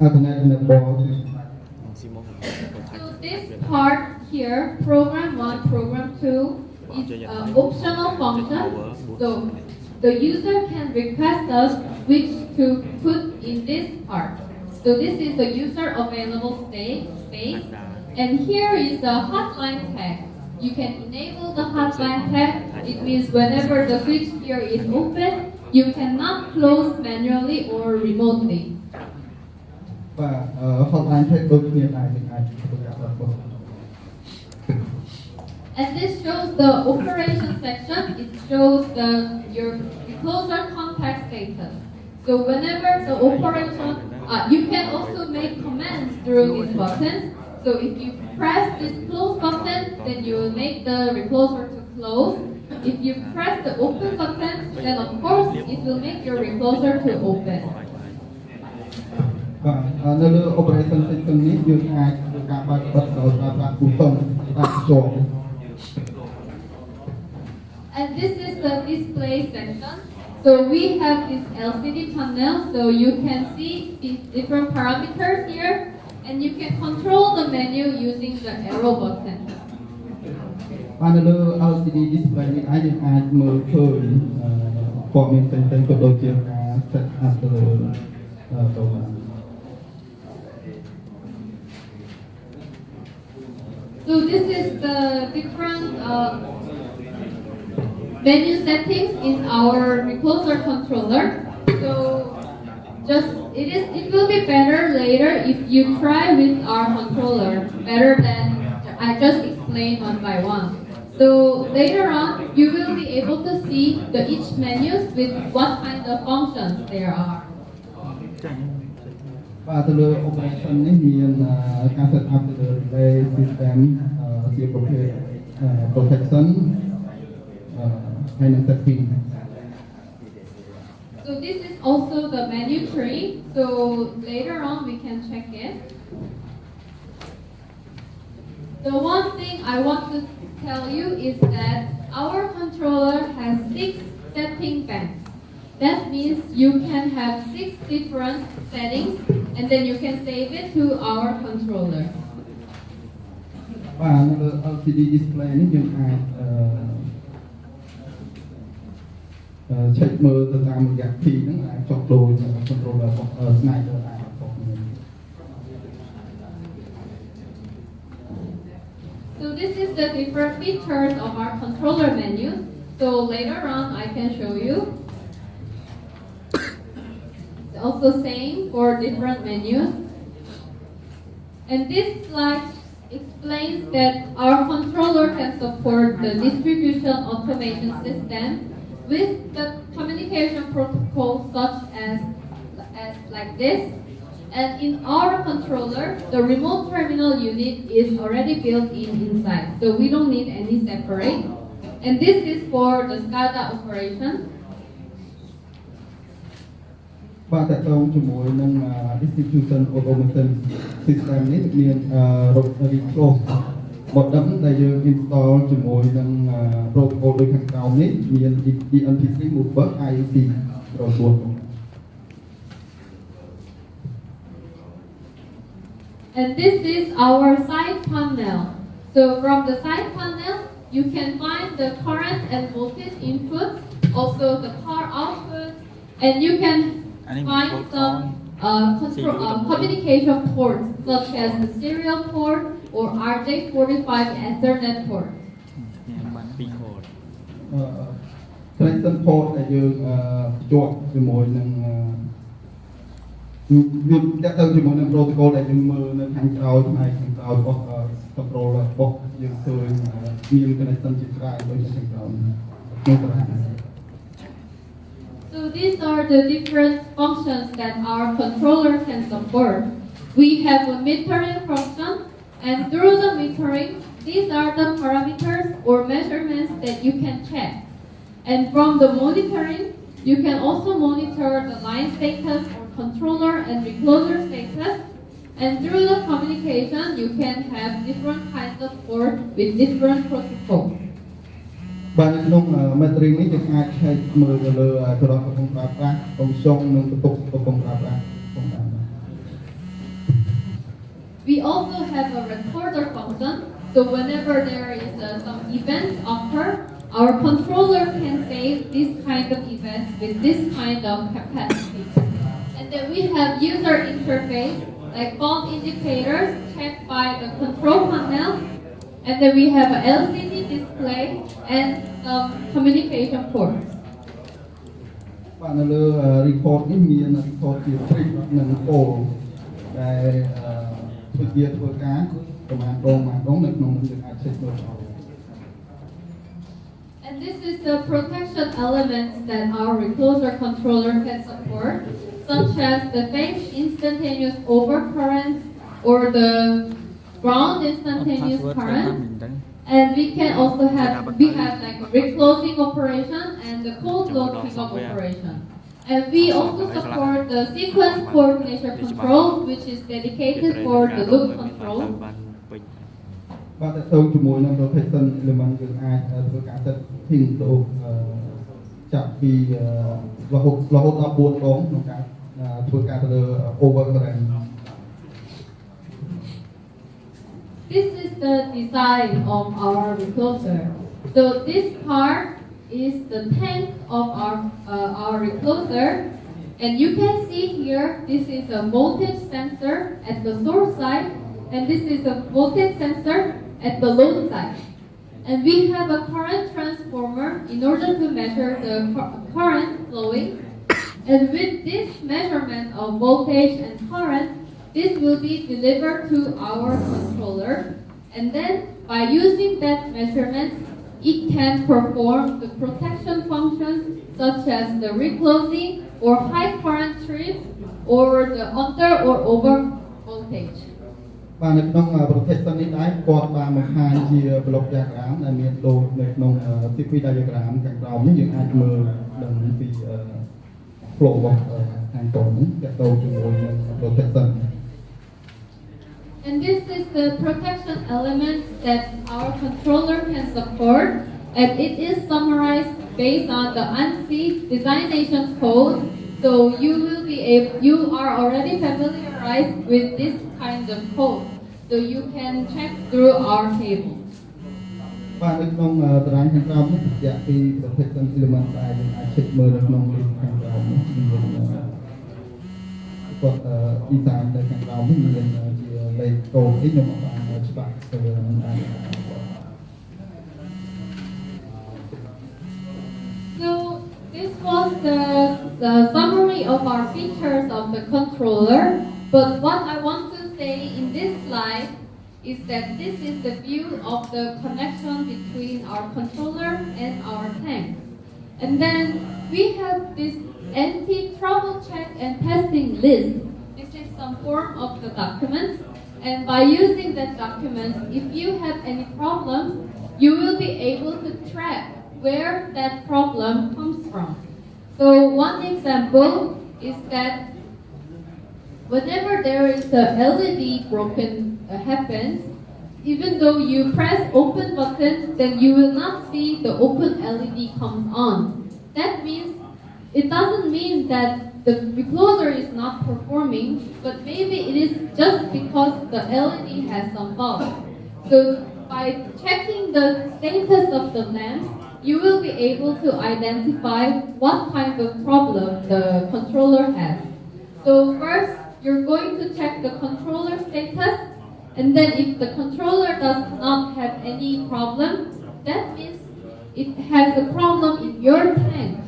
So this part here, program 1, program 2, is optional function. So the user can request us which to put in this part. So this is the user available space. And here is the hotline tag. You can enable the hotline tag. It means whenever the switch here is open, you cannot close manually or remotely. And this shows the operation section. It shows your closer contact status. So whenever the operation, you can also make commands through these buttons. So if you press this close button, then you will make the recloser to close. If you press the open button, then of course it will make your recloser to open. Operation systemนี้យើងអាចធ្វើការបើកបិទដោយប្រើប្រាស់ប៊ូតុងតាមជាប់ And this is the display section. So we have this LCD panel, so you can see these different parameters here, and you can control the menu using the arrow button. បាននៅលើ LCD display នេះអាចយើងអាចមើលឃើញព័ត៌មានផ្សេងៗក៏ដូចជាការ set up ទៅលើទៅ So this is the different menu settings in our recloser controller. So it will be better later if you try with our controller, better than I just explained one by one. So later on, you will be able to see each menus with what kind of functions there are. បាទទៅលើ operation នេះមានការ set up ទៅលើ relay system ជាប្រភេទ protection ហើយនឹង setting. So this is also the menu tree. So later on we can check it. The one thing I want to tell you is that our controller has 6 setting banks. That means you can have 6 different settings, and then you can save it to our controller. បាទនៅលើ LCD display នេះយើងអាចcheck មើលទៅតាមរយៈ key ហ្នឹងអាចចុះចូល controller របស់ sniper អាចរបស់ So this is the different features of our controller menu. So later on I can show you. It's also same for different menus. And this slide explains that our controller can support the distribution automation system with the communication protocol such as like this. And in our controller, the remote terminal unit is already built inside, so we don't need any separate. And this is for the SCADA operation. បាទតើតើជាមួយនឹង distribution automation system នេះមាន re-close modem ដែលយើង install ជាមួយនឹង protocol ដូចខាងក្រោមនេះមាន DNPC Mover IEC Troubleshooting. And this is our side panel. So from the side panel, you can find the current and voltage input, also the power output, and you can find some communication ports such as the serial port or RJ45 Ethernet port. Connection port ដែលយើងជាប់ជាមួយនឹងវាដាក់ទៅជាមួយនឹង protocol ដែលយើងមើលនៅខាងក្រោយផ្នែកខាងក្រោយរបស់ controller របស់យើងឃើញមាន connection ជាច្រើនដូចខាងក្រោយក្នុងតារាង So these are the different functions that our controller can support. We have a metering function, and through the metering, these are the parameters or measurements that you can check. And from the monitoring, you can also monitor the line status or controller and recloser status. And through the communication, you can have different kinds of ports with different protocols. បាទនៅក្នុង metering នេះយើងអាច check មើលទៅលើ ច្រកកំពុងប្រើប្រាស់ កំចុង និងបន្ទុកកំពុងប្រើប្រាស់ផងដែរ also have a recorder function. So whenever there is some event occur, our controller can save this kind of events with this kind of capacity. And then we have user interface, like fault indicators checked by the control panel. And then we have a LCD display and some communication ports. បាទនៅលើ report នេះមាន report ជា trip និង call ដែលធ្វើការប្រមាណដងនៅក្នុងនឹងយើងអាច check មើលបាន And this is the protection elements that our recloser controller can support, such as the phase instantaneous overcurrents or the ground instantaneous current. And we can also have like a reclosing operation and the cold load pickup operation. And we also support the sequence coordination control, which is dedicated for the loop control. បាទតើទៅជាមួយនឹង protection element យើងអាចធ្វើការ setting ទៅចាប់ពីរហូតដល់4ដងក្នុងការធ្វើការទៅលើ overcurrent. This is the design of our recloser. So this part is the tank of our recloser, and you can see here this is a voltage sensor at the source side, and this is a voltage sensor at the load side. And we have a current transformer in order to measure the current flowing. And with this measurement of voltage and current, this will be delivered to our controller. And then by using that measurement, it can perform the protection functions such as the reclosing or high current trips or the under or over voltage. បាទនៅក្នុង protection នេះដែរគាត់បានបង្ហាញជា block diagram ដែលមានដូចនៅក្នុង circuit diagram ខាងក្រោមនេះយើងអាចមើលដឹងពី flow របស់ខាងក្រោមនេះទាក់ទងជាមួយនឹង protection. And this is the protection element that our controller can support, and it is summarized based on the ANSI designation code. So you are already familiarized with this kind of code. So you can check through our table. បាទនៅក្នុងតារាងខាងក្រោមនេះជាពី protection element ដែលយើងអាច check មើលនៅក្នុង list ខាងក្រោមនេះមានគាត់ design នៅខាងក្រោមនេះមានជាលេខកូដនេះខ្ញុំអត់បានច្បាស់ទៅនឹងអាច So this was the summary of our features of the controller. But what I want to say in this slide is that this is the view of the connection between our controller and our tank. And then we have this anti-trouble check and testing list. This is some form of the documents. And by using that document, if you have any problems, you will be able to track where that problem comes from. So one example is that whenever there is a LED broken happens, even though you press open button, then you will not see the open LED comes on. That means it doesn't mean that the recloser is not performing, but maybe it is just because the LED has some bug. So by checking the status of the lamp, you will be able to identify what kind of problem the controller has. So first, you're going to check the controller status, and then if the controller does not have any problem, that means it has a problem in your tank,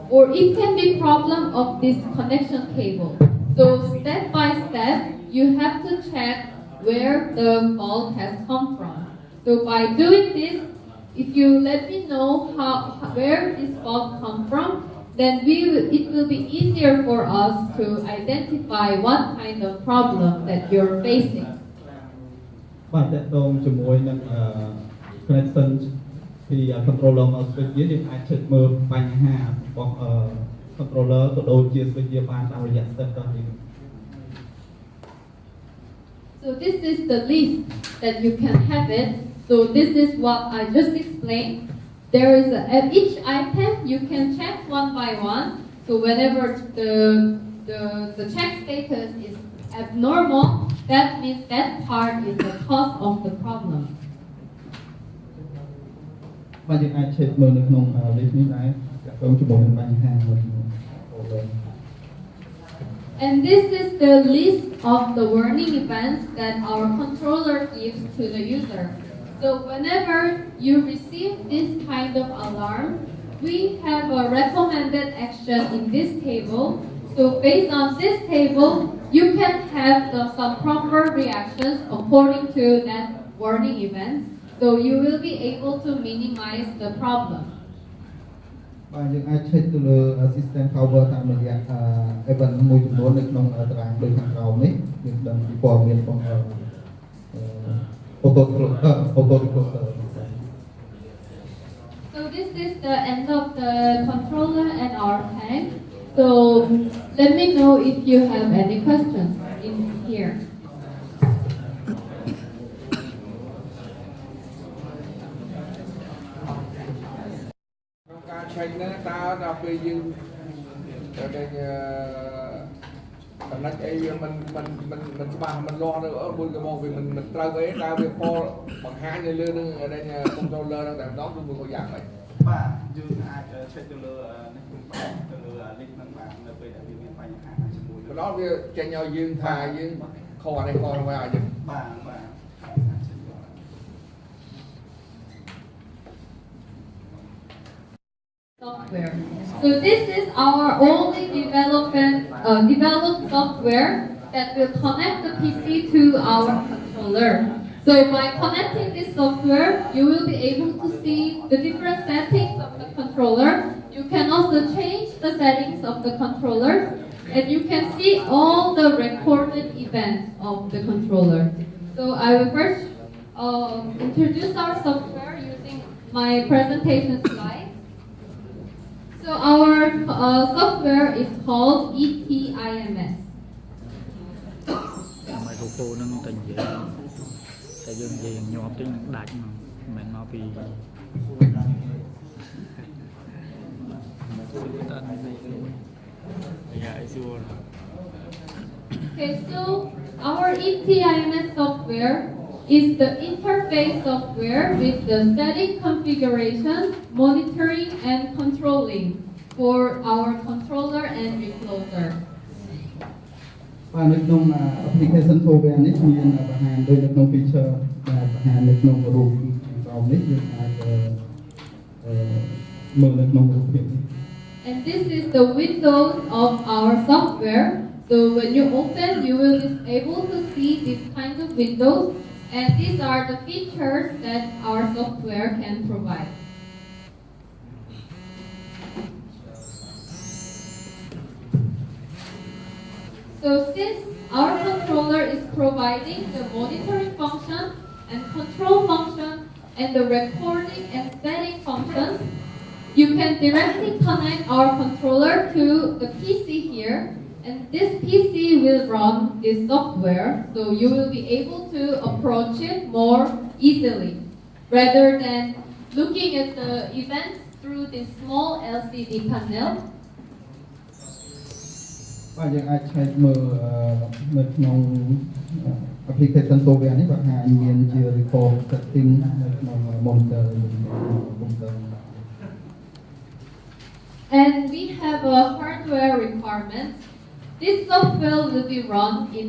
or it can be problem of this connection cable. So step by step, you have to check where the fault has come from. So by doing this, if you let me know where this fault come from, then it will be easier for us to identify what kind of problem that you're facing. បាទតើតងជាមួយនឹង connection ពី controller មក switch gear យើងអាច check មើលបញ្ហារបស់ controller ក៏ដូចជា switch gear បានតាមរយៈ step ដល់នេះ So this is the list that you can have it. So this is what I just explained. There is at each item you can check one by one. So whenever the the check status is abnormal, that means that part is the cause of the problem. បាទយើងអាច check មើលនៅក្នុង list នេះដែរតើតើជាមួយនឹងបញ្ហាមួយ And this is the list of the warning events that our controller gives to the user. So whenever you receive this kind of alarm, we have a recommended action in this table. So based on this table, you can have some proper reactions according to that warning event. So you will be able to minimize the problem. បាទយើងអាច check ទៅលើ system cover តាមរយៈ event មួយចំនួននៅក្នុងតារាងដូចខាងក្រោមនេះយើងដឹងពីព័ត៌មានរបស់ auto recloser. So this is the end of the controller and our tag. So let me know if you have any questions in here. ការឆែកណាតើដល់ពេលយើងតែកំណត់អីវាមិនច្បាស់មិនលាស់ទៅមួយក៏មកវាមិនត្រូវអីតើវាផលបង្ហាញនៅលើនឹងដែល controller នឹងតែម្ដងគឺមួយយ៉ាងម៉េចបាទយើងអាច check ទៅលើនេះទៅលើ link ហ្នឹងបាទនៅពេលដែលវាមានបញ្ហាជាមួយម្ដងវាចេញឲ្យយើងថាយើងខុសអានេះខុសអ្វីឲ្យយើងបាទ Software. So this is our only developed software that will connect the PC to our controller. So by connecting this software, you will be able to see the different settings of the controller. You can also change the settings of the controller, and you can see all the recorded events of the controller. So I will first introduce our software using my presentation slide. So our software is called ETIMS. ម៉ៃក្រូហ្វូននឹងតែនិយាយតែយើងនិយាយញ័រទៅនឹងដាច់ហ្នឹងមិនមកពី Okay, so our ETIMS software is the interface software with the static configuration, monitoring, and controlling for our controller and recloser. បាទនៅក្នុង application software នេះមានបង្ហាញដូចនៅក្នុង feature ដែលបង្ហាញនៅក្នុងរូបក្រោមនេះយើងអាចមើលនៅក្នុងរូបភាពនេះ And this is the windows of our software. So when you open, you will be able to see these kinds of windows. And these are the features that our software can provide. So since our controller is providing the monitoring function and control function and the recording and setting functions, you can directly connect our controller to the PC here. And this PC will run this software, so you will be able to approach it more easily, rather than looking at the events through this small LCD panel. បាទយើងអាច check មើលនៅក្នុង application software នេះបង្ហាញមានជា report setting នៅក្នុង monitor. And we have a hardware requirement. This software will be run in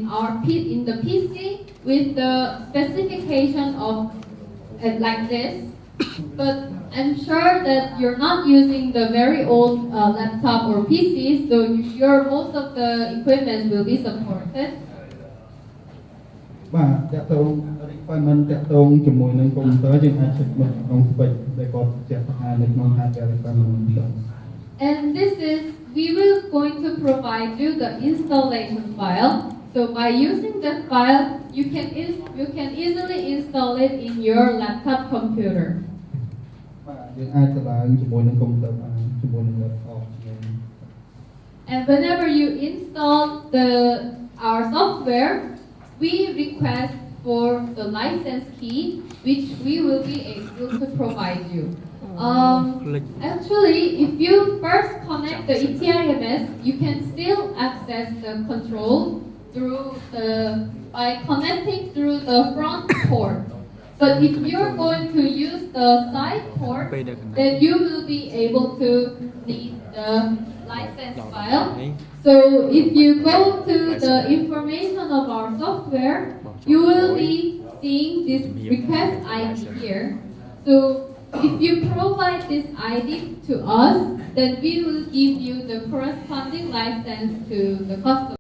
the PC with the specification of like this. But I'm sure that you're not using the very old laptop or PCs, so most of the equipment will be supported. បាទតើតើ requirement តើតើជាមួយនឹង computer យើងអាច check មើលក្នុង spec ដែលគាត់ចាត់ថានៅក្នុង hardware requirement. And this is, we will going to provide you the installation file. So by using that file, you can easily install it in your laptop computer. បាទយើងអាចទៅឡើងជាមួយនឹង computer បានជាមួយនឹង laptop. And whenever you install our software, we request for the license key, which we will be able to provide you. Actually, if you first connect the ETIMS, you can still access the control by connecting through the front port. But if you're going to use the side port, then you will be able to need the license file. So if you go to the information of our software, you will be seeing this request ID here. So if you provide this ID to us, then we will give you the corresponding license to the customer.